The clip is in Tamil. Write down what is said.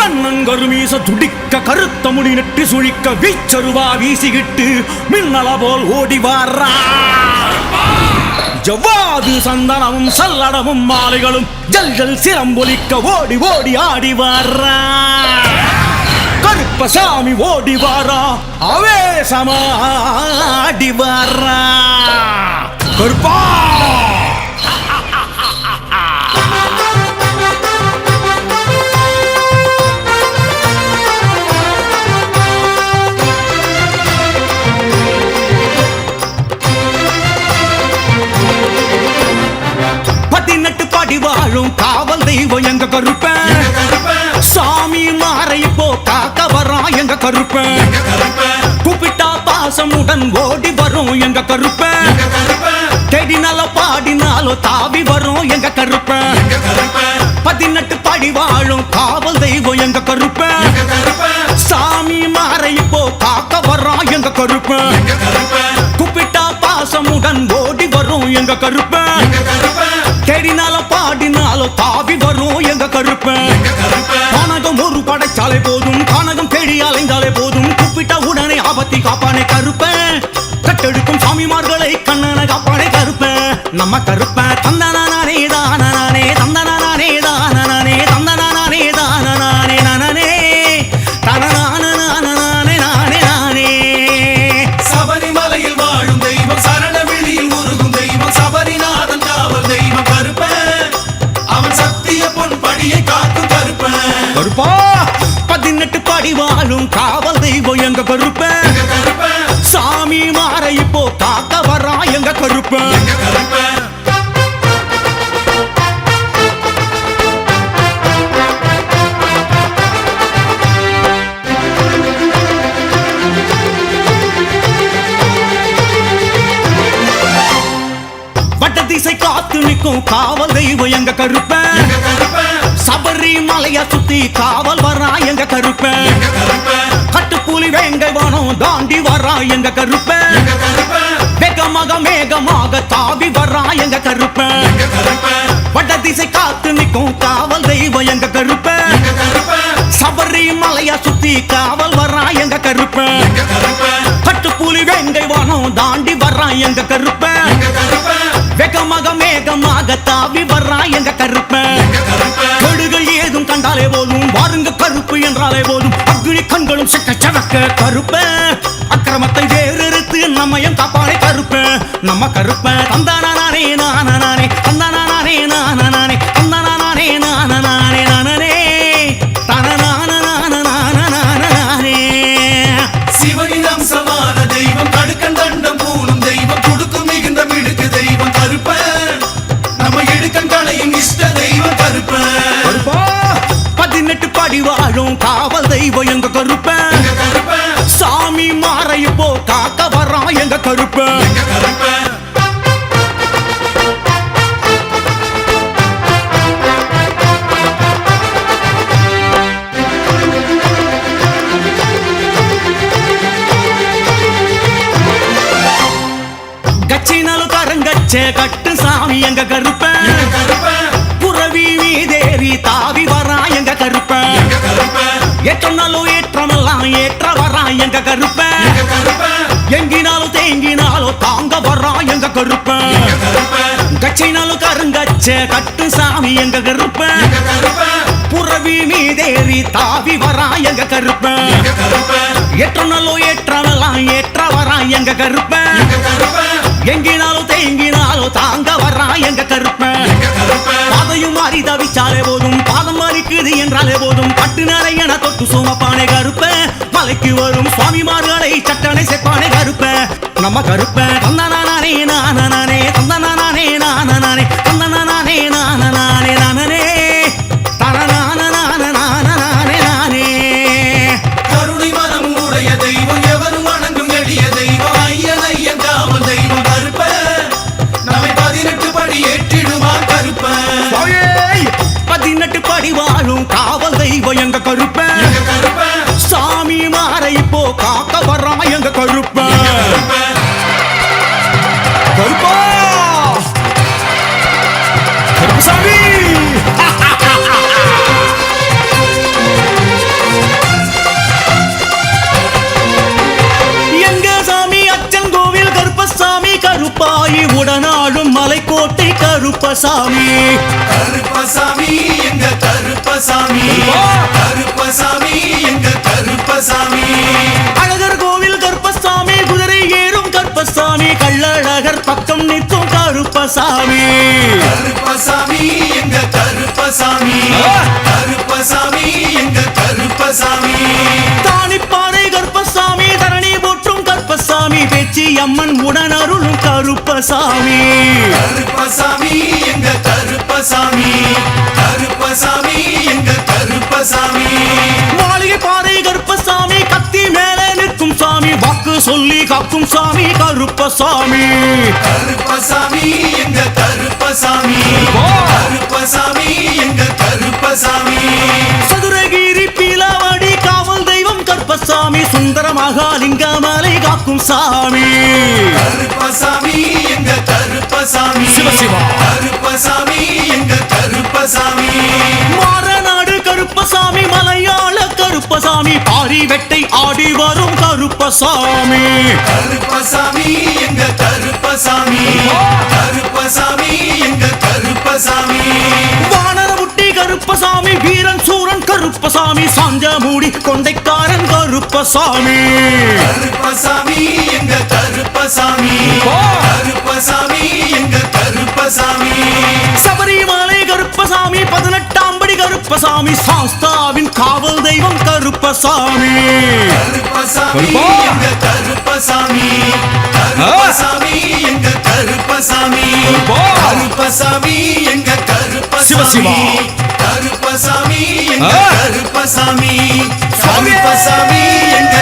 கண்ணங்கருமீச துடிக்க கருத்த முடி நெட்டி சுழிக்க வீச்சருவா வீசிக்கிட்டு மின்னல போல் ஓடி வாரா. ஜவ்வாது சந்தனமும் சல்லடமும் மாலைகளும் ஜல் ஜல் சிரம்பொலிக்க ஓடி ஓடி ஆடி வாரா. கருப்பசாமி ஓடி வாரா, ஆவேசமா ஆடி வாரா. கருப்பா வாழும் காவல் தெய்வம் எங்க கருப்பன். சாமி மாறை போ காக்க வரான் எங்க கருப்பன். கூப்பிட்டா பாசமுடன் ஓடி வரும் எங்க கருப்பன். தேடினால பாடினாலோ தாவி வரும் எங்க கருப்பன். 18 படி வாழும் காவல் தெய்வம் எங்க கருப்பன். சாமி மாறை போ காக்க வரான் எங்க கருப்பன். கூப்பிட்டா பாசமுடன் ஓடி வரும் எங்க கருப்பன். தேடினால பாடினாலோ தாவி வரும் எங்க கருப்பன். கானகம் ஒரு படைச்சாலே போதும், கானகம் தேடி அலைந்தாலே போதும், கூப்பிட்ட உடனே ஆபத்தி காப்பானே கருப்பன். கட்டெடுக்கும் சாமிமார்களை கண்ணன காப்பானே கருப்பன். நம்ம கருப்பன் தந்தனானே தானே தந்தனானே தானே தந்தனானே தானே நானே தனநானே நானே நானே. சபரிமலையில் வாழும் தெய்வம், சரணவெளியில் உருகும் தெய்வம், சபரிநாதன் காவல் தெய்வம் கருப்பன். அவன் சத்திய பொன் படியை காக்கும் கருப்பன். கருப்பா 18 படி வாழும் காவல் தெய்வம் எங்க கருப்பன். சாமி மாறை இப்போ காக்க வரா எங்க கருப்பன். வட்ட திசை காத்து நிற்கும் காவல் தெய்வம் எங்க கருப்பன். சபரிமலைய சுத்தி காவல் வரா எங்க கருப்பன். கட்டுப்புலி வேங்கை வானம் தாண்டி வரா எங்க கருப்பன். வேகமாக மேகமாக தாவி வரா எங்க கருப்பன். வட திசை காத்து நிற்கும் காவல் தெய்வம் எங்க கருப்பன். சபரிமலைய சுத்தி காவல் வரா எங்க கருப்பன். கட்டுப்புலி வேங்கை வானம் தாண்டி வரா எங்க கருப்பன். வேகமாக மேகமாக தாவி வரா எங்க கருப்பன். கடுகள் ஏதும் கண்டாலே போதும், வாருங்க கருப்பு என்றாலே போதும், அக்னி கண்களும் சக்க சவக்க கருப்பன். அக்கிரமத்தை வேறெடுத்து நம்மையும் காப்பானே கருப்பன். நம்ம கருப்பன் தந்தானே நானே தந்தானே நானே தந்தானே நானே நானே தனநானே. சிவனின் அம்சமான தெய்வம், கடுக்கன் தண்டம் பூணும் தெய்வம், குடுக்கும் மிகுந்த மிடுக்கு தெய்வம் கருப்பன். நம்ம இடுக்கன் களையும் இஷ்ட தெய்வம் கருப்பன். 18 படி வாழும் காவல் தெய்வம் எங்க கருப்பன். சாமி மாறை போ காக்க வரா எங்க கருப்பன். கச்சினாலும் கரங்கச்சே கட்டு சாமி எங்க கருப்பன். புறவி மீதேறி தாவி வரா எங்க கருப்பன். ஏற்றனாலும் ஏற்றமெல்லாம் ஏற்ற வரா எங்க கருப்பன். எங்கினாலும் தேங்கினாலும் தாங்க வரா எங்க கருப்பன். கச்சினாலும் கருங்கச்சே கட்டு சாமி எங்க கருப்பன். புறவி மீதேறி தாவி வரா எங்க கருப்பன். ஏற்றனாலும் ஏற்றமெல்லாம் ஏற்ற வரா எங்க கருப்பன். எங்கினாலும் தேங்கினாலும் தாங்க வரா எங்க கருப்பன். பாதையும் மாறி தவிச்சாலே போதும், பாதம் மாறிக்குது என்றாலே போதும், பட்டு நிறையன தொட்டு சுமப்பானே கருப்பன். மலைக்கு வரும் சுவாமிமார்களை சட்டனை செப்பானே கருப்பன். நம்ம கருப்பன் தந்தனானே நானே தந்தனானே நானே தந்தனானே நானே நானே தனநானே நானே. கருணை மனம் உடைய தெய்வம், எவரும் வணங்கும் எளிய தெய்வம், ஐயன் ஐயன் காவல் தெய்வம் கருப்பன். நம்மை 18 படி ஏற்றிடுவான் கருப்பன். 18 படி வாழும் காவல் தெய்வம் எங்க கருப்பன். சாமி மாறை போ காக்க வரா எங்க கருப்பன். கருப்பா கருப்பசாமி கருப்பசாமி கருப்பசாமி எங்க கருப்பசாமி கருப்பசாமி எங்க கருப்பசாமி அழகர் கோவில் கருப்பசாமி குதிரை ஏறும் கருப்பசாமி கள்ளழகர் பக்கம் நிற்கும் கருப்பசாமி கருப்பசாமி எங்க கருப்பசாமி கருப்பசாமி எங்க கருப்பசாமி தானிப்பாறை கருப்பசாமி தரணி போற்றும் கருப்பசாமி பேச்சி அம்மன் உடன் அருளும் கருப்பசாமி கருப்பசாமி எங்க கருப்பசாமி கருப்பசாமி எங்க கருப்பசாமி மாளிகை பாறை கருப்பசாமி கத்தி மேலே நிற்கும் சாமி வாக்கு சொல்லி காக்கும் சாமி கருப்பசாமி கருப்பசாமி எங்க கருப்பசாமி கருப்பசாமி எங்க கருப்பசாமி சதுரகிரி பீலாவடி காவல் தெய்வம் கருப்பசாமி சுந்தர மகாலிங்கமலை காக்கும் சாமி கருப்பசாமி எங்க கருப்பசாமி சிவசிவா. கருப்பசாமி எங்க கருப்பசாமி மாறநாடு கருப்பசாமி மலையாள கருப்பசாமி பாரி வெட்டை ஆடி வரும் கருப்பசாமி கருப்பசாமி எங்க கருப்பசாமி கருப்பசாமி எங்க கருப்பசாமி வானரமுட்டி கருப்பசாமி வீரன் சூரன் கருப்பசாமி சாஞ்ச மூடி கொண்டைக்காரன் கருப்பசாமி கருப்பசாமி எங்க கருப்பசாமி கருப்பசாமி எங்க கருப்பசாமி சபரிமலை கருப்பசாமி 18ஆம் படி கருப்பசாமி சாஸ்தாவின் காவல் தெய்வம் கருப்பசாமி கருப்பசாமி எங்க கருப்பசாமி கருப்பசாமி எங்க கருப்பசாமி கருப்பசாமி எங்க சிவசிவா. கருப்பசாமி கருப்பசாமி எங்க ஆ. கருப்பசாமி கருப்பசாமி எங்க